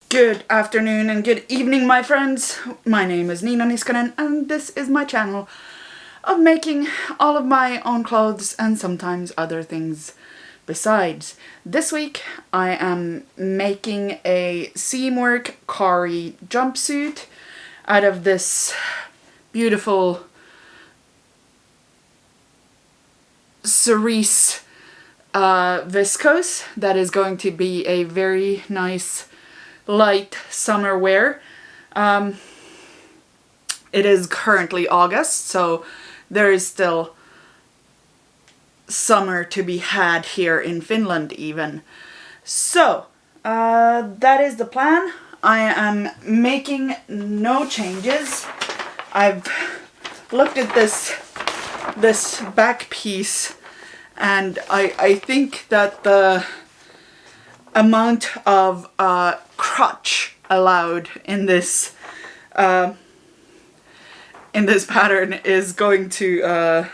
Good afternoon and good evening, my friends. My name is Niskanen and this is my channel of making all of my own clothes and sometimes other things besides. This week I am making a Seamwork Kari jumpsuit out of this beautiful cerise viscose that is going to be a very nice light summer wear. It is currently August, so there is still summer to be had here in Finland even. So that is the plan. I am making no changes. I've looked at this back piece and I think that the amount of crotch allowed in this pattern is going to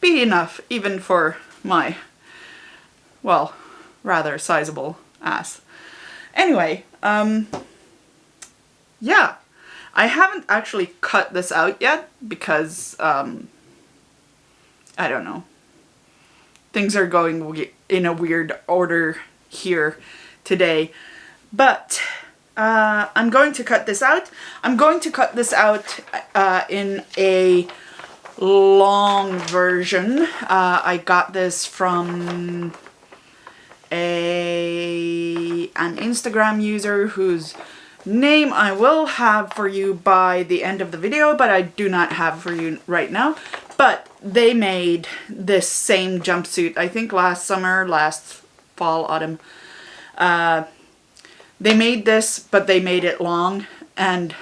be enough even for my, well, rather sizable ass. Anyway, yeah, I haven't actually cut this out yet because I don't know, things are going in a weird order here today, but I'm going to cut this out. I'm going to cut this out in a long version. I got this from an Instagram user whose name I will have for you by the end of the video, but I do not have for you right now. But they made this same jumpsuit, I think last summer, last fall, autumn. They made this, but they made it long, and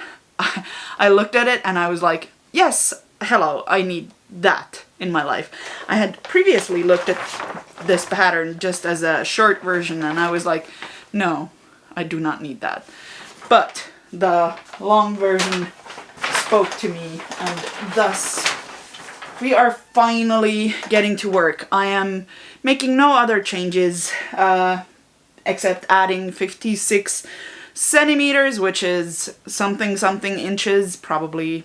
I looked at it and I was like, yes, hello, I need that in my life. I had previously looked at this pattern just as a short version and I was like, no, I do not need that. But the long version spoke to me, and thus we are finally getting to work. I am making no other changes except adding 56 centimeters, which is something inches, probably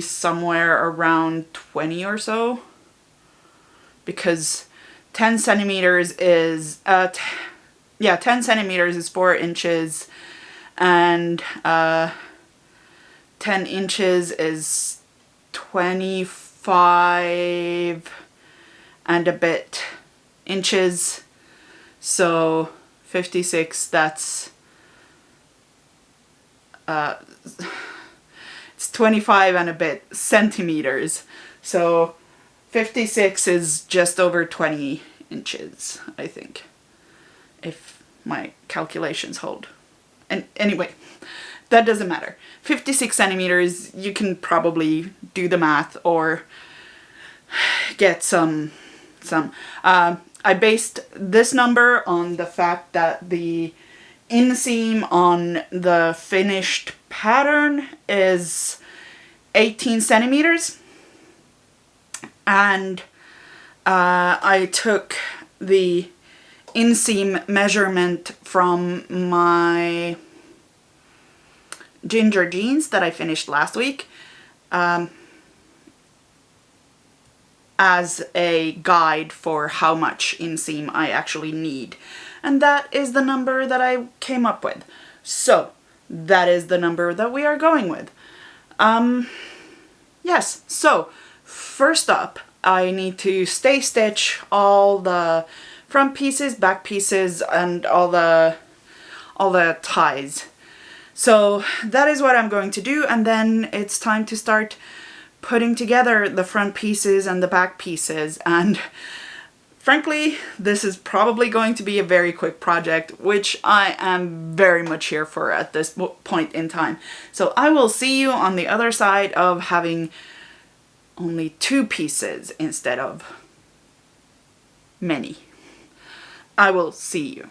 somewhere around 20 or so, because 10 centimeters is 10 centimeters is 4 inches, and 10 inches is 25 and a bit inches. So 56, that's it's 25 and a bit centimeters. So 56 is just over 20 inches, I think, if my calculations hold. And anyway, that doesn't matter. 56 centimeters, you can probably do the math or get some. I based this number on the fact that the inseam on the finished pattern is 18 centimeters. And I took the inseam measurement from my ginger jeans that I finished last week as a guide for how much inseam I actually need. And that is the number that I came up with. So that is the number that we are going with. Yes, so first up, I need to stay stitch all the front pieces, back pieces, and all the ties. So that is what I'm going to do, and then it's time to start putting together the front pieces and the back pieces. And frankly, this is probably going to be a very quick project, which I am very much here for at this point in time. So I will see you on the other side of having only 2 pieces instead of many. I will see you.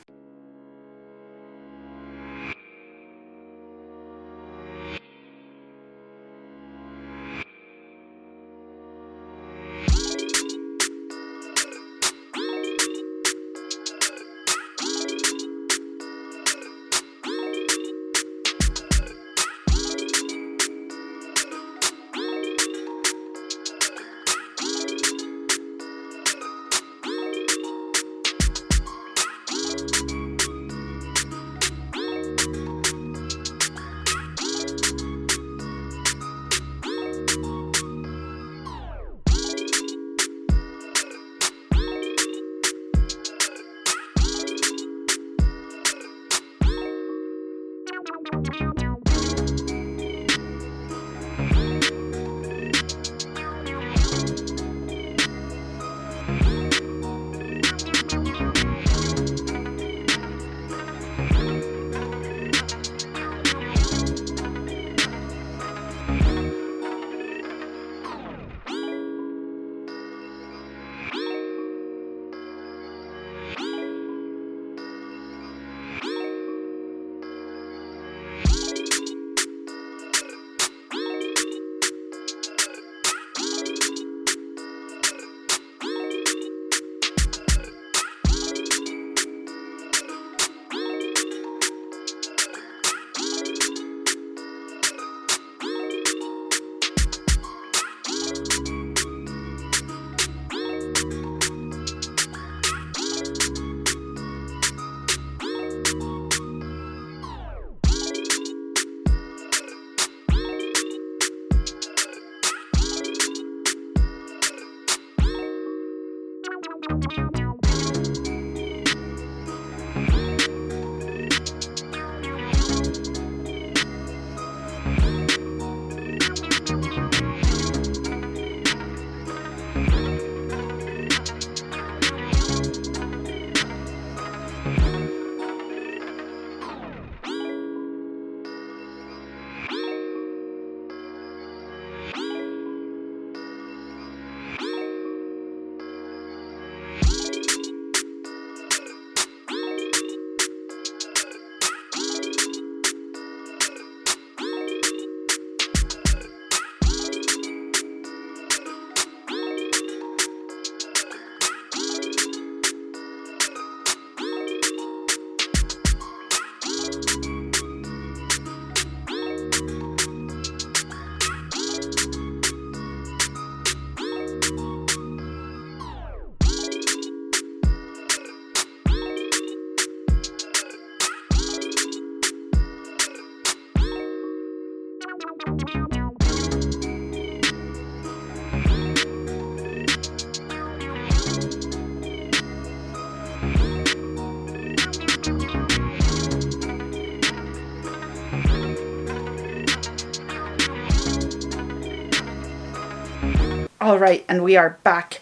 All right, and we are back.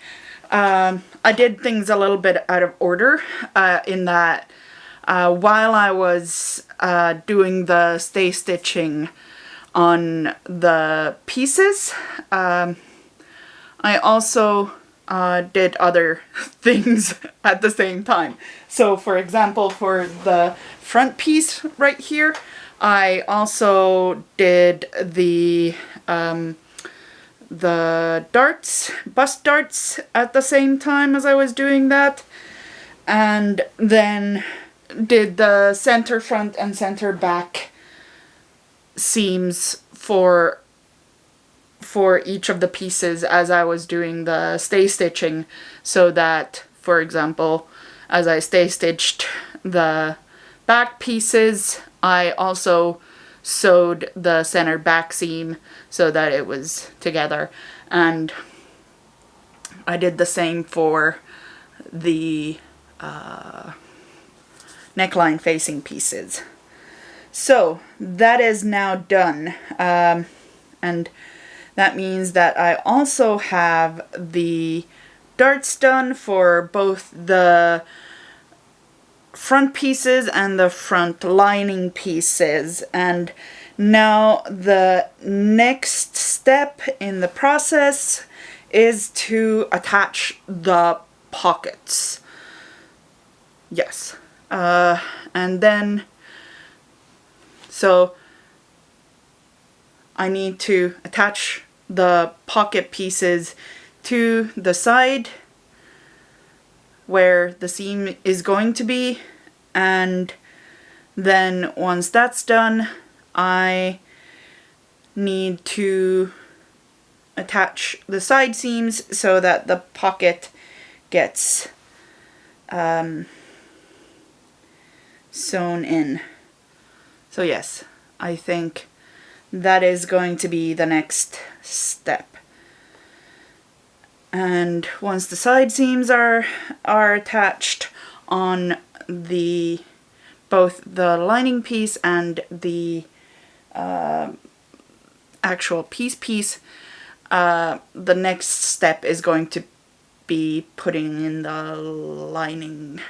I did things a little bit out of order in that while I was doing the stay stitching on the pieces, I also did other things at the same time. So for example, for the front piece right here, I also did the darts, bust darts at the same time as I was doing that, and then did the center front and center back seams for each of the pieces as I was doing the stay stitching, so that, for example, as I stay stitched the back pieces, I also sewed the center back seam so that it was together. And I did the same for the neckline facing pieces. So that is now done, and that means that I also have the darts done for both the front pieces and the front lining pieces. And now the next step in the process is to attach the pockets. Yes. And then, so I need to attach the pocket pieces to the side where the seam is going to be, and then once that's done, I need to attach the side seams so that the pocket gets sewn in. So yes, I think that is going to be the next step. And once the side seams are attached on the both the lining piece and the actual piece, the next step is going to be putting in the lining.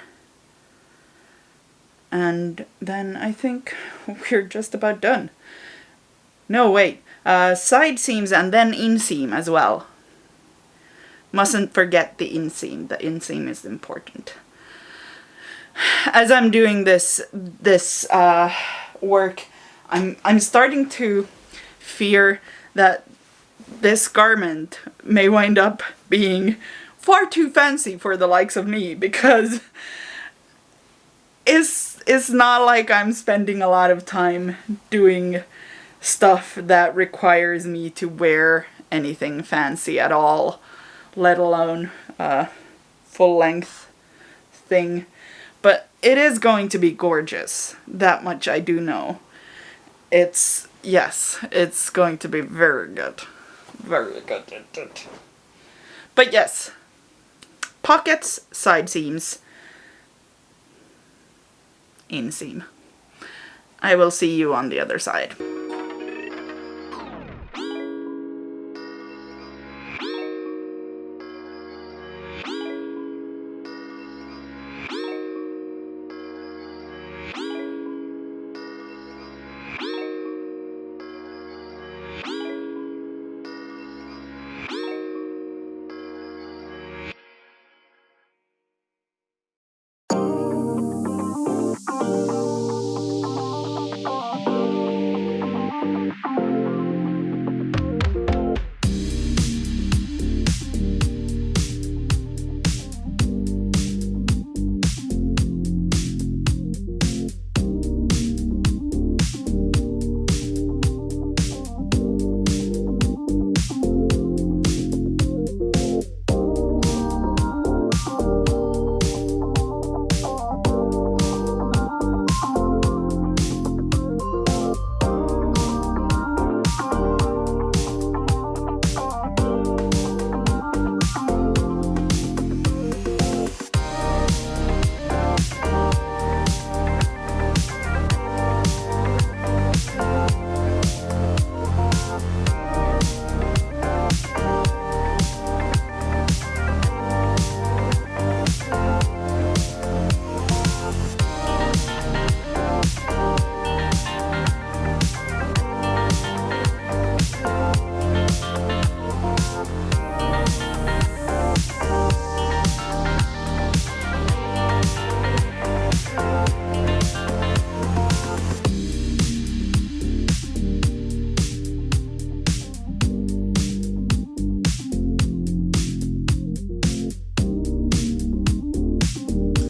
And then I think we're just about done. No, wait. Side seams and then inseam as well. Mustn't forget the inseam. The inseam is important. As I'm doing this work, I'm starting to fear that this garment may wind up being far too fancy for the likes of me, because it's not like I'm spending a lot of time doing stuff that requires me to wear anything fancy at all, let alone full length thing. But it is going to be gorgeous. That much I do know. It's going to be very good. Very good. But yes, pockets, side seams, inseam. I will see you on the other side.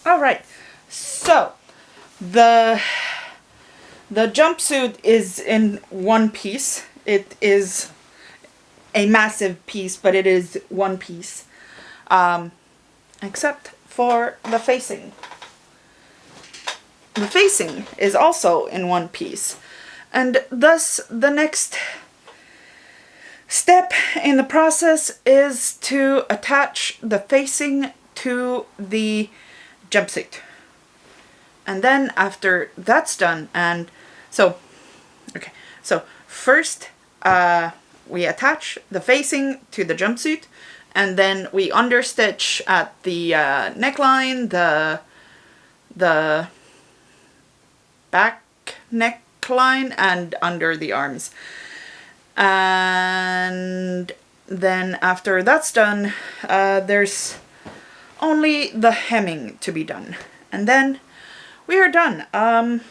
Alright, so the jumpsuit is in one piece. It is a massive piece, but it is one piece. Except for the facing. The facing is also in one piece. And thus the next step in the process is to attach the facing to the jumpsuit. And then after that's done, and so first we attach the facing to the jumpsuit, and then we understitch at the neckline, the back neckline, and under the arms. And then after that's done, there's only the hemming to be done, and then we are done. I'm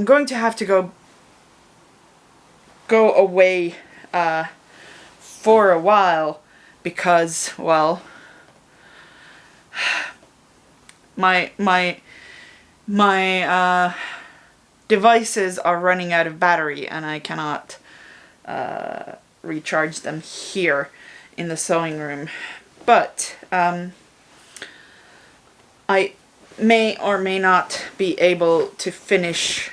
going to have to go away for a while because, well, my devices are running out of battery and I cannot recharge them here in the sewing room. But I may or may not be able to finish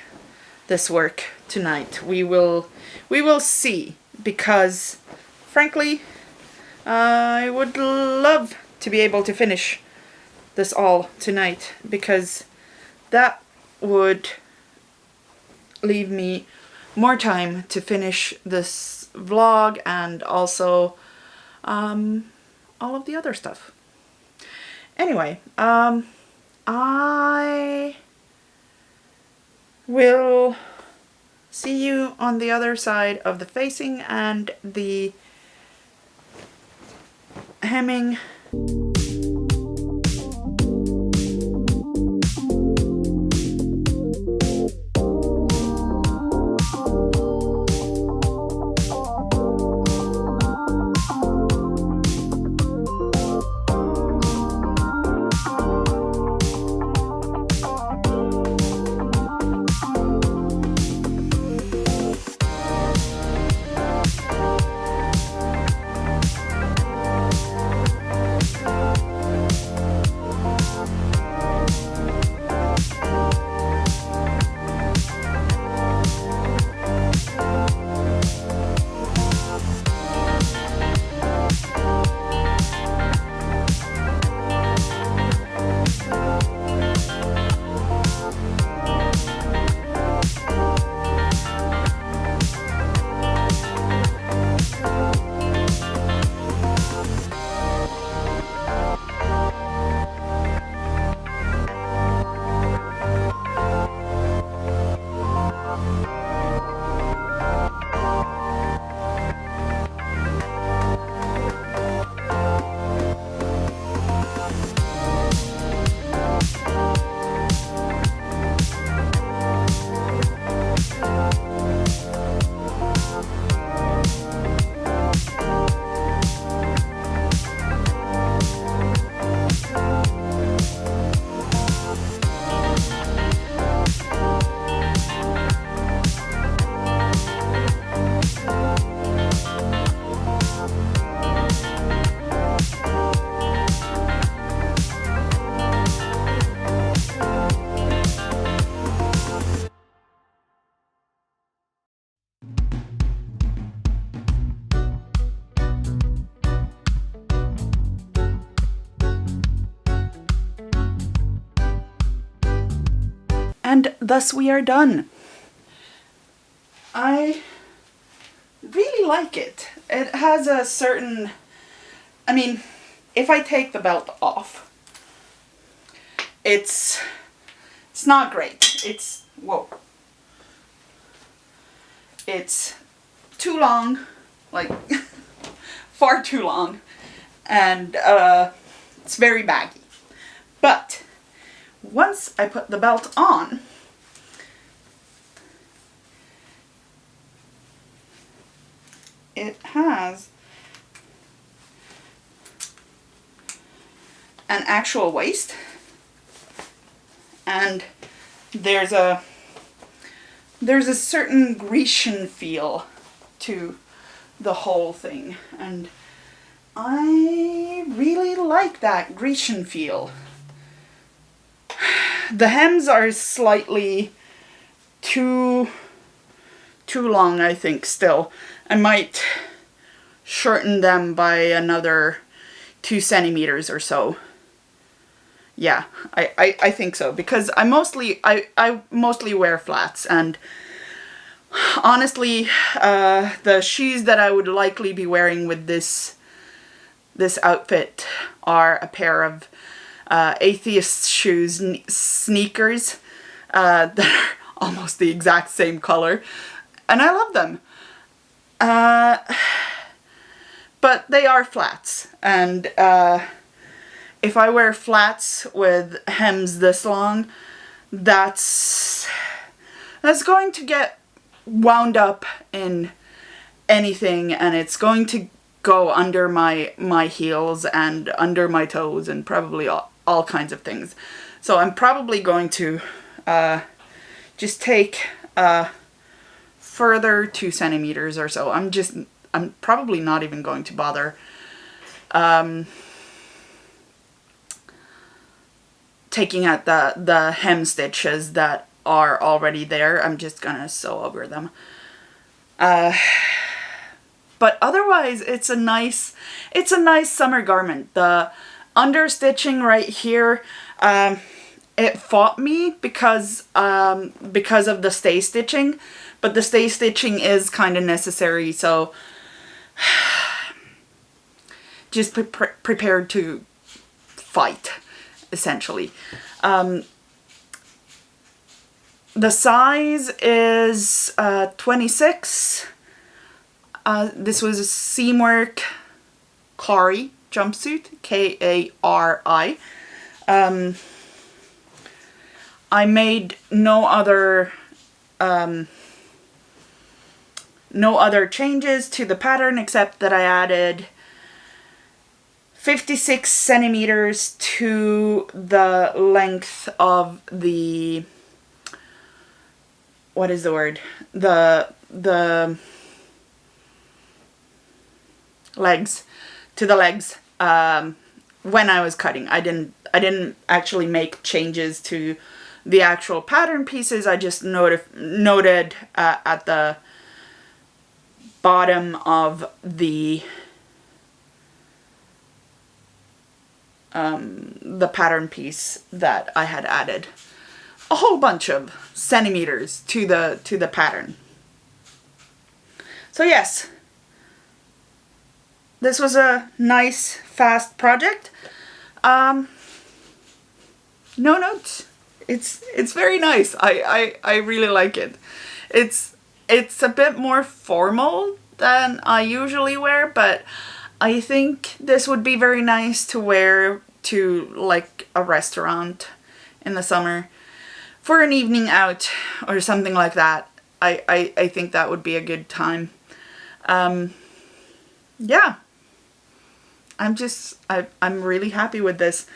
this work tonight. We will see, because frankly I would love to be able to finish this all tonight, because that would leave me more time to finish this vlog and also all of the other stuff. Anyway, I will see you on the other side of the facing and the hemming. And thus we are done. I really like it. It has a certain, I mean, if I take the belt off, it's not great. It's, whoa. It's too long, like far too long, and it's very baggy. But once I put the belt on, it has an actual waist, and there's a certain Grecian feel to the whole thing, and I really like that Grecian feel. The hems are slightly too long, I think, still. I might shorten them by another 2 centimeters or so. Yeah, I think so, because I mostly wear flats, and honestly, the shoes that I would likely be wearing with this outfit are a pair of atheist shoes, sneakers, that are almost the exact same color, and I love them. But they are flats, and if I wear flats with hems this long, that's going to get wound up in anything, and it's going to go under my heels and under my toes and probably all kinds of things. So I'm probably going to just take further 2 centimeters or so. I'm probably not even going to bother taking out the hem stitches that are already there. I'm just gonna sew over them. But otherwise, it's a nice summer garment. The understitching right here, it fought me because of the stay stitching, but the stay stitching is kind of necessary, so just prepared to fight, essentially. The size is 26. This was a Seamwork Kari jumpsuit, Kari. I made no other changes to the pattern except that I added 56 centimeters to the length of the, what is the word? The legs, to the legs, when I was cutting. I didn't actually make changes to the actual pattern pieces. I just noted at the bottom of the pattern piece that I had added a whole bunch of centimeters to the pattern. So yes, this was a nice, fast project. No notes. It's very nice. I really like it. It's a bit more formal than I usually wear, but I think this would be very nice to wear to like a restaurant in the summer for an evening out or something like that. I think that would be a good time. Yeah. I'm really happy with this.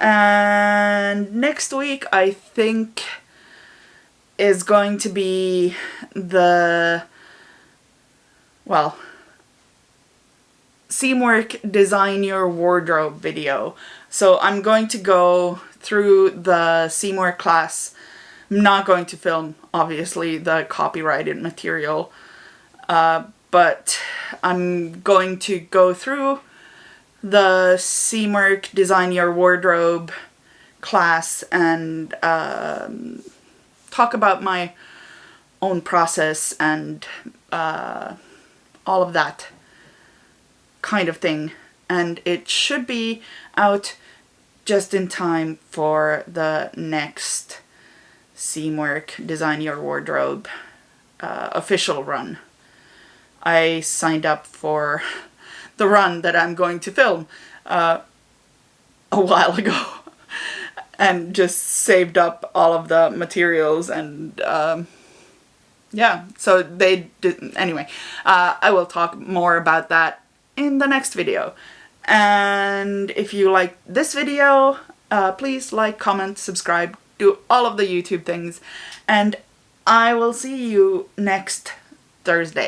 And next week I think is going to be the, well, Seamwork Design Your Wardrobe video. So I'm going to go through the Seamwork class. I'm not going to film, obviously, the copyrighted material, but I'm going to go through the Seamwork Design Your Wardrobe class and talk about my own process and all of that kind of thing. And it should be out just in time for the next Seamwork Design Your Wardrobe official run. I signed up for the run that I'm going to film a while ago and just saved up all of the materials and yeah, so they did. Anyway, I will talk more about that in the next video. And if you like this video, please like, comment, subscribe, do all of the YouTube things, and I will see you next Thursday.